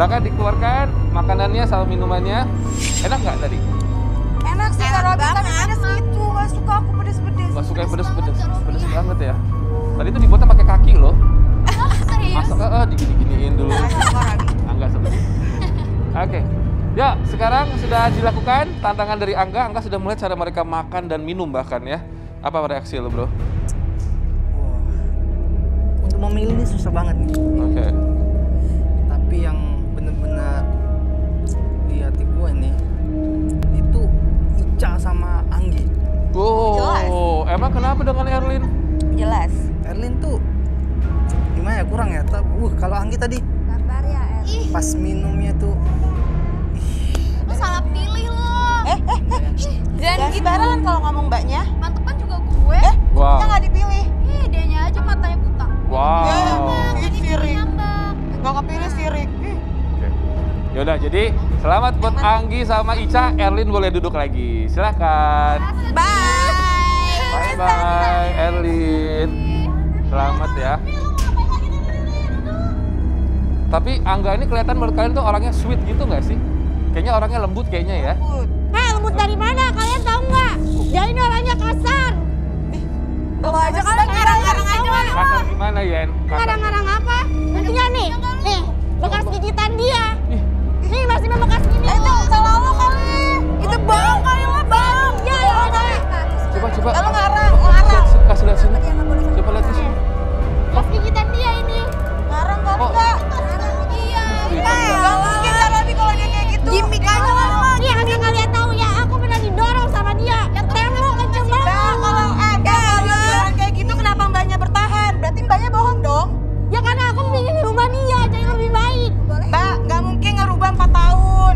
Silakan dikeluarkan makanannya sama minumannya. Enak nggak tadi? Enak sih Kak Robby, tapi pedes gitu. Gak suka aku pedes-pedes. Gak suka yang pedes-pedes. Pedes banget ya. Tadi tuh dibuatnya pakai kaki loh. Masa digini-giniin dulu. Angga seperti itu. Oke. Ya, sekarang sudah dilakukan tantangan dari Angga. Angga sudah mulai cara mereka makan dan minum bahkan ya. Apa reaksi lo, bro? Untuk memilih ini susah banget nih. Oke. Tapi yang benar-benar di hati gue nih, itu Ica sama Anggi. Oh, emang kenapa dengan Erlin? Jelas. Erlin tuh gimana ya, kurang ya. Kalau Anggi tadi Kabar ya Erlin. pas minumnya tuh Lu salah pilih lo. Dan gimana kalau ngomong mbaknya? Mantepan juga gue. Wow. Kita nggak dipilih. Ih, dianya aja matanya buta. Wow. Sirik. Nyambak. Gak kepilih sirik. Oke. Yaudah, jadi selamat buat Anggi sama Ica. Erlin boleh duduk lagi. Silakan. Bye. Bye, Erlin. Selamat ya. Tapi Angga ini kelihatan menurut kalian tuh orangnya sweet gitu nggak sih? Kayaknya orangnya lembut kayaknya ya. Lembut dari mana? Kalian tahu nggak? Dia ini orangnya kasar. Lo aja kan ngarang-ngarang aja. Kasar gimana, Yen? Kasar. Ngarang-ngarang apa? Buktinya nih, bekas gigitan dia. Nih masih membekas gini. Itu salah lo kali. Itu bang kali lo bang. Ya, Coba. Lo ngarang. Kasih lihat sini. Coba lihat di sini. bekas gigitan dia ini. Ngarang kali Oh. enggak? Iya. Gak mungkin Kak Robby kalau dia kayak gitu. Gimik aja lo. Nih asal kalian tahu ya, aku pernah didorong sama dia. Tembok kenceng Nah, banget. kalau ada bilang kayak gitu kenapa mbaknya bertahan? Berarti mbaknya bohong dong. Ya karena aku ingin rumah dia, jadi lebih baik. Mbak, nggak mungkin ngerubah 4 tahun.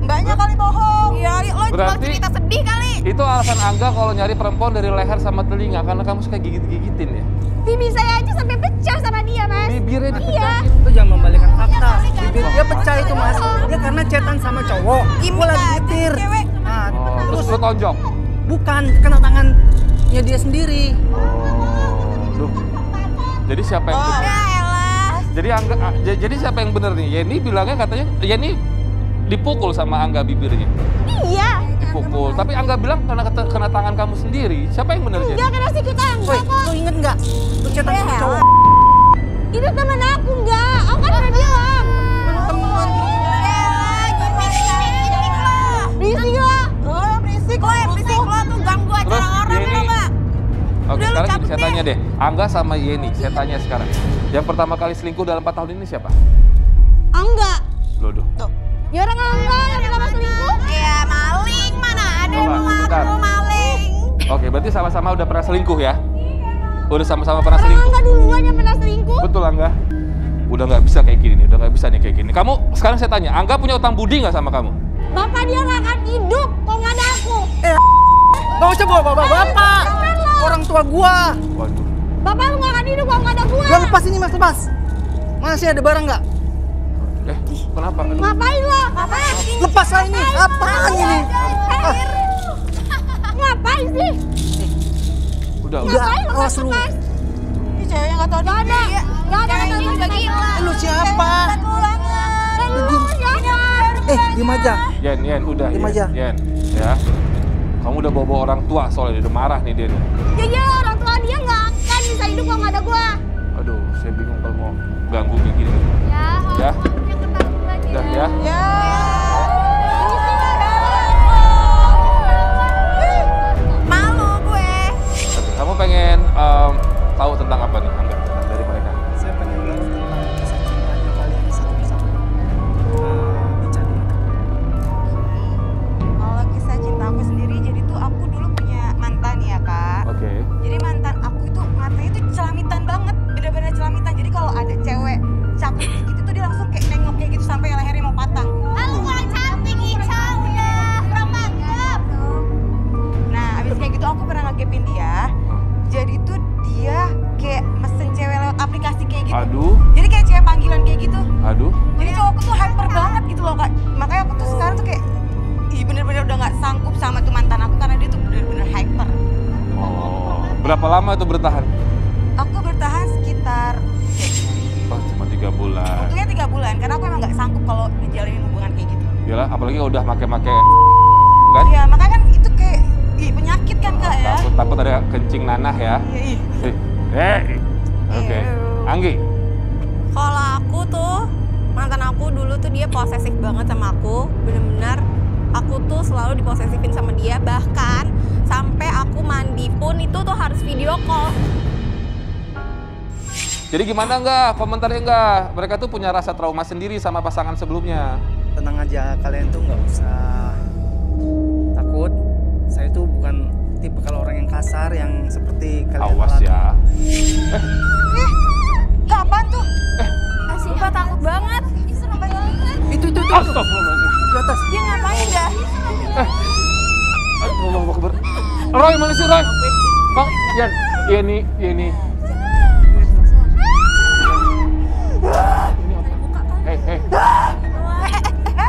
Mbaknya kali bohong. Iya, lo Berarti cerita sedih kali. itu alasan Angga kalau nyari perempuan dari leher sama telinga karena kamu suka gigit-gigitin ya. Bibi saya aja sampai pecah sama dia, Mas. Bibirnya Iya. dipecahin. itu jangan membalikkan fakta. Bibir dia pecah itu Mas. Dia karena cetan sama cowok. Gue lagi nyetir. Nah, Oh, terus lu tonjok. bukan kena tangannya dia sendiri. Oh, duh. Jadi siapa yang benar? elah. Jadi Angga, jadi siapa yang benar nih? Yeni bilangnya katanya Yeni dipukul sama Angga bibirnya. Iya. Dipukul. Tapi Angga bilang kena tangan kamu sendiri. Siapa yang benar, Jen? Dia kena sikit Woi, enggak kok. lu inget nggak? Lu cetan sama cowok. Itu teman aku enggak. Aku kan udah bilang. Berisik lah. Berisik lo tuh ganggu Terus acara orang Yeni. lo Mbak. Oke, Udah, lu sekarang gini, cabut saya deh. tanya deh. Angga sama Yeni, saya tanya sekarang. Yang pertama kali selingkuh dalam 4 tahun ini siapa? Enggak. Loh. Ya orang enggak yang pertama selingkuh. Iya, maling mana ada yang Coba, bentar. mau maling. Oke, berarti sama-sama udah pernah selingkuh ya? Udah sama-sama pernah Orang selingkuh? enggak duluan yang pernah selingkuh. Betul, Angga? Udah nggak bisa kayak gini nih, udah nggak bisa nih kayak gini. Kamu, sekarang saya tanya, Angga punya utang budi nggak sama kamu? Bapak dia nggak akan hidup kalau nggak ada aku. Gak usah bawa bapak. Orang tua gua. Waduh. Bapak lu nggak akan hidup kalau nggak ada gua. Gua lepas ini Mas, lepas. Masih ada barang nggak? Kenapa? Aduh. Ngapain lo? Ngapain? Lepas lah ini. Apaan ini? Ngapain sih? Udah. Ngapain lo awas lu. lepas? Ini ceweknya nggak tahu diri. Nggak ada Cewek ini juga gila. Lu siapa? Diem aja. Yen, udah. Diem Yen, aja. Yen, ya. Kamu udah bawa orang tua soalnya, dia udah marah nih dia. nih. Ya orang tua dia nggak akan bisa hidup kalau nggak ada gua. Aduh, saya bingung kalau mau ganggu kayak gini. Ya, Ya. yang ketangkep lagi. Udah ya. Ya. Malu gue. Oke, kamu pengen tahu tentang apa nih, Angga, dari mereka? Saya pengen tahu tentang kisah cintanya kalian satu bersama. Ica dulu. Kalau kisah cinta aku sendiri, jadi tuh aku dulu punya mantan ya Kak. Oke. Jadi mantan aku itu matanya itu celamitan banget, bener-bener celamitan. Jadi kalau ada cewek cakep kayak gitu tuh dia langsung kayak nengok kayak gitu sampai lehernya mau patah. Lalu kurang cantik, Ica, udah. Kurang mantap. Nah, abis kayak gitu aku pernah ngegepin dia. Jadi tuh dia kayak mesen cewek lewat aplikasi kayak gitu. Aduh, Jadi kayak cewek panggilan kayak gitu. aduh. Jadi cowokku tuh hyper banget gitu loh Kak. Makanya aku tuh sekarang tuh kayak ih bener-bener udah gak sanggup sama tuh mantan aku karena dia tuh bener-bener hyper. Berapa lama itu bertahan? Aku bertahan sekitar Oh, cuma 3 bulan. Untungnya 3 bulan, karena aku emang nggak sanggup kalau ngejalanin hubungan kayak gitu. Yalah, apalagi udah make-make kan? Iya, makanya kan itu kayak penyakit kan Kak ya. Takut ada kencing nanah ya. Iya. Oke. Anggi. Kalau aku tuh, mantan aku dulu tuh dia posesif banget sama aku. Bener-bener aku tuh selalu diposesifin sama dia. Bahkan sampai aku mandi pun itu tuh harus video call. Jadi gimana enggak? Komentarnya enggak? Mereka tuh punya rasa trauma sendiri sama pasangan sebelumnya. Tenang aja, kalian tuh nggak usah takut. Saya tuh bukan tipe kalau orang yang kasar yang seperti kalian. Awas ya. Kapan tuh? Sumpah takut banget. Itu. Astagfirullahaladzim. Di atas. Dia ngapain dah? Allahu Akbar. Roy, mana sih Roy? Bang, Yan. Ini. Hei.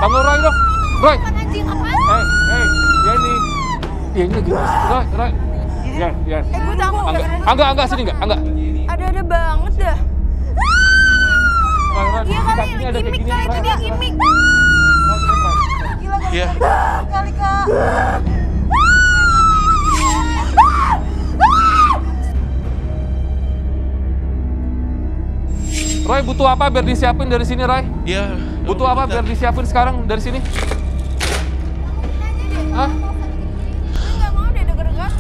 Panggil Roy dong. Roy. Hei. Ini gimana? Roy. Yan. Gue takut. Angga, sini enggak? Ada banget dah. Dia kali gimmick kali itu dia gimmick. Gila gak Iya. kali Kak. Roy, butuh apa biar disiapin dari sini, Roy? Iya. Butuh apa biar disiapin sekarang dari sini? Hah? Nggak mau deh denger-denger.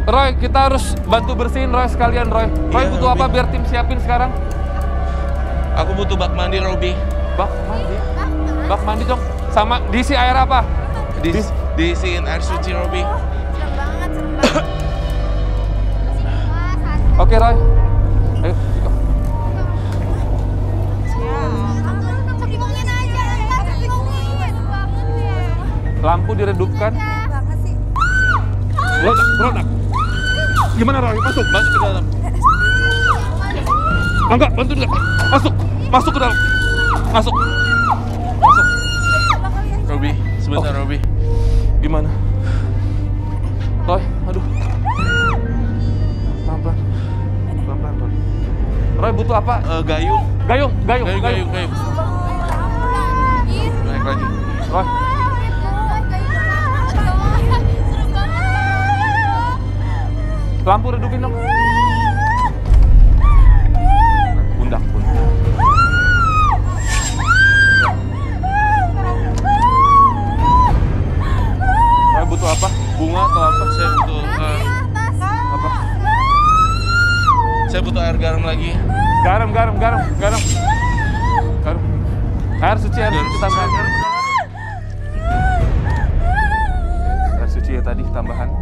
Roy, kita harus bantu bersihin Roy sekalian, Roy. Roy, Iya, butuh apa Robby. biar tim siapin sekarang? Aku butuh bak mandi, Robby. Bak mandi? Bak mandi dong. Sama diisi air apa? Diisiin air suci, Robby. Serem banget. Oke, Roy. Ayo, ikut. Lampu diredupkan. Rodak. Gimana, Roy? Masuk Masuk ke dalam. Enggak, bantu dia. Masuk ke dalam. Masuk. Robby, sebentar, Robby. Gimana? Roy, aduh. Pelan-pelan. Roy. Roy butuh apa? Gayung. Gayung. Naik lagi. Roy. Lampu redupin dong. Pundak. Roy butuh apa? Bunga atau apa? Saya butuh Apa? saya butuh air garam lagi. Garam. Air suci tambahan. Air suci ya tadi tambahan.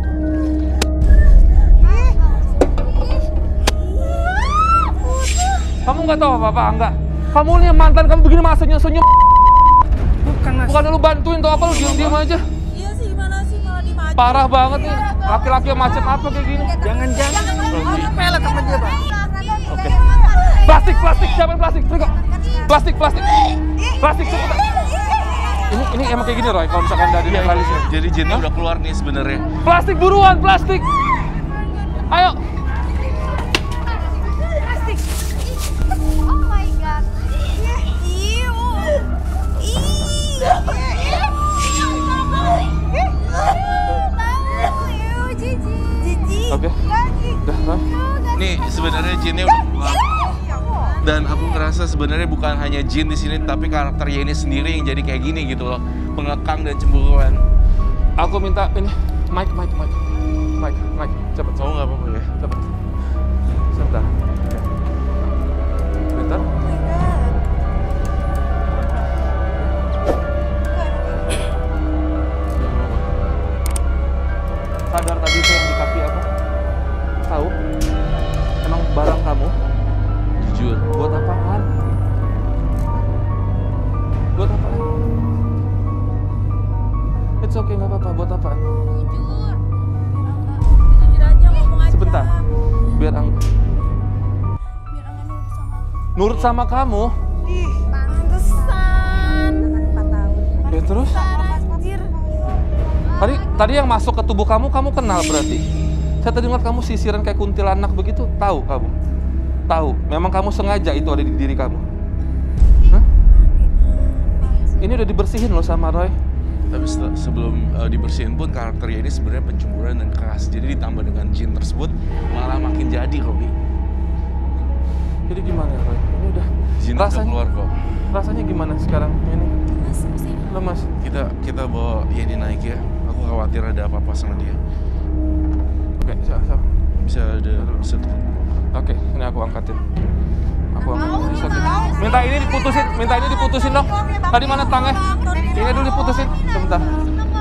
Kamu nggak tahu apa-apa, enggak? Kamu nih mantan kamu begini masa senyum. Bukan mas. Bukan lu bantuin atau apa, lu diam-diam aja. Iya sih, gimana sih malah dimaju. Parah banget nih. Laki-laki yang macam apa kayak gini. Jangan-jangan kamu pelet sama dia bang. Oke. Plastik. Siapa yang plastik? Triko. Plastik. Cepetan. Ini emang kayak gini, Roy. Kalau misalkan udah dinetralisir. Jadi jinnya udah keluar nih sebenarnya. Plastik buruan, plastik. Ayo. Oh my god. Oke. Udah, Roy. Nih sebenarnya jinnya udah keluar. Dan aku ngerasa sebenarnya bukan hanya jin di sini, tapi karakternya ini sendiri yang jadi kayak gini gitu loh, pengekang dan cemburuan. Aku minta ini, mic, cepet. Kamu nggak apa-apa ya? Cepet. Sebentar. Bentar. Sadar tadi tuh yang di kaki apa? Tahu? Emang barang kamu? Jujur. Buat apaan? It's okay, nggak apa-apa. Buat apaan? Jujur aja ngomong aja. Sebentar. Biar Angga nurut sama kamu. Pantesan. Ya terus? Anjir. Tadi yang masuk ke tubuh kamu kenal berarti. Saya tadi ngeliat kamu sisiran kayak kuntilanak begitu. Tahu kamu? Tahu. Memang kamu sengaja itu ada di diri kamu. ini udah dibersihin loh sama Roy. Tapi sebelum dibersihin pun karakternya ini sebenarnya pencemburuan dan keras. Jadi ditambah dengan jin tersebut malah makin jadi, Robi. Jadi gimana Roy? Ini udah Jin udah keluar kok. Rasanya gimana sekarang ini? Lemas. Kita bawa Yeni naik ya. Aku khawatir ada apa-apa sama dia. Oke, siap. Bisa Oke, ini aku angkatin. Minta ini diputusin dong. Tadi mana tangnya? Ini dulu diputusin. Sebentar.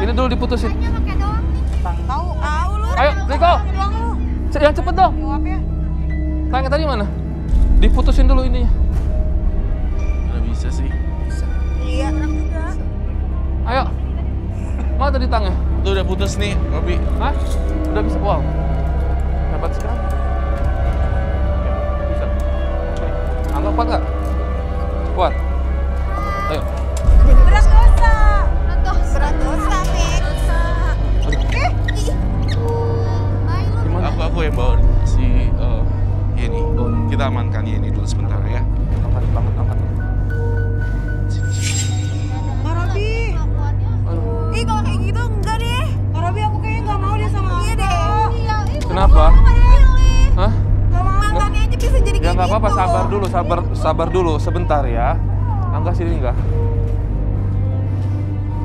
Ini dulu diputusin. Tahu lu. Ayo, Riko. Yang cepet dong. Jawab ya. Tangnya tadi mana? Diputusin dulu ininya. Nggak bisa sih. Iya, enak juga. Ayo. Mana tadi tangnya? Tuh udah putus nih, Robi. Hah? Udah bisa? Wow. Hebat sekali. Bisa. Angga kuat nggak? Kuat. Ayo. Berat dosa. Berat dosa, Mek. Gimana? Aku yang bawa si Yeni. Kita amankan Yeni dulu sebentar ya. Angkat. Kak Robi. Aduh. Ih, kalau kayak gitu enggak deh. Kak Robi aku kayaknya nggak mau dia sama Iya aku. deh. Kenapa? Hah? Mantannya aja bisa jadi Ya kayak nggak apa-apa, gitu. sabar dulu sebentar ya. Angga sini enggak?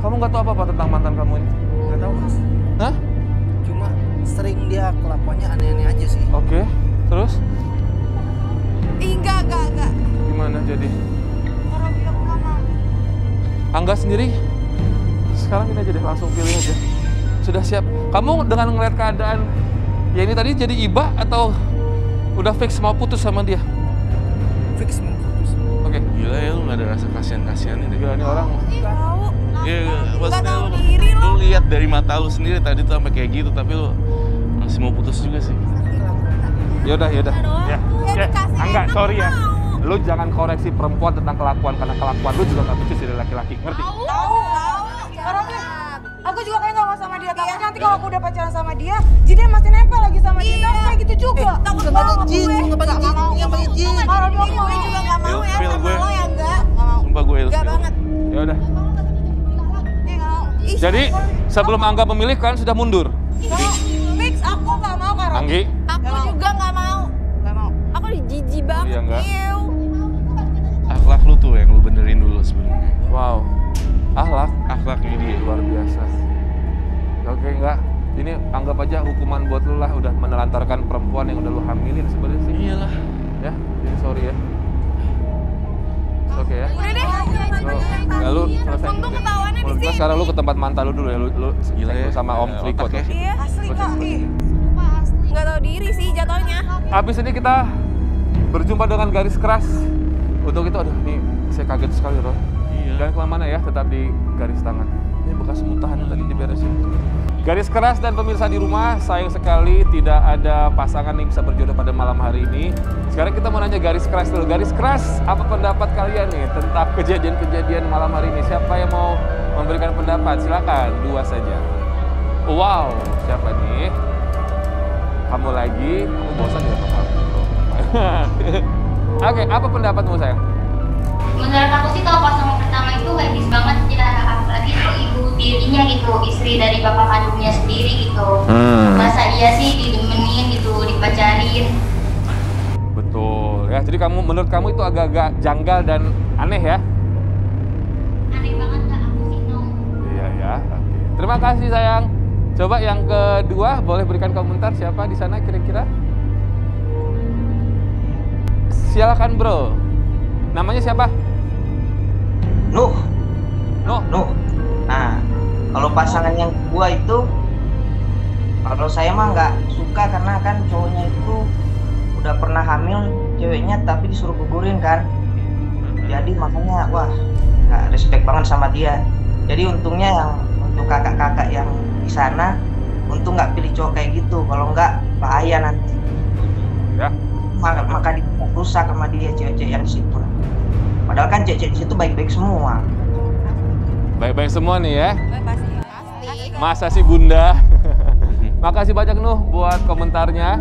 Kamu nggak tahu apa-apa tentang mantan kamu ini? Nggak tahu Mas. Hah? Cuma sering dia kelakuannya aneh-aneh aja sih. Oke. Terus? Enggak. Gimana jadi? Kak Robi aku nggak mau. Angga sendiri? Sekarang ini aja deh, langsung pilih aja. Sudah siap? Kamu dengan ngeliat keadaan ya ini tadi jadi iba atau udah fix mau putus sama dia? Fix mau putus. Oke. Gila ya, lu nggak ada rasa kasihan ini. Gila ini orang. Tahu. Iya, Nggak maksudnya tahu lu, diri lu lo. lihat dari mata lu sendiri tadi tuh sampai kayak gitu, tapi lu masih mau putus juga sih. Yaudah. Ya. dikasih Angga, enak, sorry ya. mau. Lu jangan koreksi perempuan tentang kelakuan karena kelakuan lu juga gak becus dari laki-laki, ngerti? Tahu. Kak Robi. Aku juga kayaknya nggak mau sama dia. Takutnya nanti kalau aku udah pacaran sama dia, jinnya masih nempel lagi sama dia. Tapi kayak gitu juga. Takut Nggak banget ada jin, gue. nggak pakai jin, nggak pakai jin. Kak Robi aku Gue mau. juga nggak mau ya Feel sama gue. lo ya enggak. Sumpah gue Enggak ilfil. banget. Ya udah. Ih, nggak mau. Ih, Jadi sebelum Angga memilih kan sudah mundur. Fix aku nggak mau Kak Robi. Anggi, aku juga nggak mau. Nggak mau. Aku jijik banget. Iya, enggak? Ew. Akhlak lu tuh yang lu benerin dulu sebenarnya. wow, Akhlaknya dia. luar biasa. Oke, enggak. Ini anggap aja hukuman buat lu lah, udah menelantarkan perempuan yang udah lu hamilin sebenarnya sih. Iyalah. Ya, jadi sorry ya. Oke ya. Udah deh. Ya lu selesai. Untung ketahuannya di Menurut gua sini. sekarang lu ke tempat mantan lu dulu ya, lu Gila ya. sama Om Riko Otak tuh. ya. Iya. Asli Kak. Ih. Nggak tahu diri sih jatuhnya. Habis ini kita berjumpa dengan garis keras. Untuk itu, aduh, nih saya kaget sekali, Roy. Iya. Jangan kemana-mana ya, tetap di garis tangan. Ini bekas muntahan yang tadi diberesin. Garis keras dan pemirsa di rumah, sayang sekali tidak ada pasangan yang bisa berjodoh pada malam hari ini. Sekarang kita mau nanya garis keras dulu. Garis keras, apa pendapat kalian nih tentang kejadian-kejadian malam hari ini? Siapa yang mau memberikan pendapat? Silakan, 2 saja. Wow, siapa nih? Kamu lagi, kamu bosan ya sama aku? Oke, apa pendapatmu sayang? Menurut aku sih kalau pasangan pertama itu gadis banget ya, apalagi itu ibu tirinya gitu, istri dari bapak kandungnya sendiri gitu. Masa iya sih didemenin gitu, dipacarin. Betul ya. Jadi menurut kamu itu agak-agak janggal dan aneh ya? Aneh banget Kak, aku sih no. Iya ya. Oke. Terima kasih sayang. Coba yang kedua, boleh berikan komentar siapa di sana kira-kira? Silakan bro. Namanya siapa? Nuh. No. Nah, kalau pasangan yang kedua itu, kalau saya mah nggak suka karena kan cowoknya itu udah pernah hamil ceweknya tapi disuruh gugurin kan. Jadi makanya wah nggak respect banget sama dia. Jadi untungnya yang untuk kakak-kakak yang di sana, untung nggak pilih cowok kayak gitu. Kalau nggak bahaya nanti. Ya. Maka rusak sama dia cewek-cewek yang di situ. Padahal kan cewek-cewek di situ baik-baik semua. Baik-baik semua nih ya. Pasti. Masa sih bunda? Makasih banyak Nuh buat komentarnya.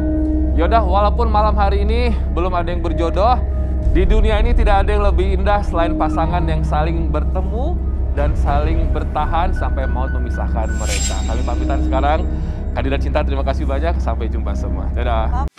Yaudah, walaupun malam hari ini belum ada yang berjodoh, di dunia ini tidak ada yang lebih indah selain pasangan yang saling bertemu dan saling bertahan sampai maut memisahkan mereka. Kami pamitan sekarang. Kandidat Cinta, terima kasih banyak. Sampai jumpa semua. Dadah.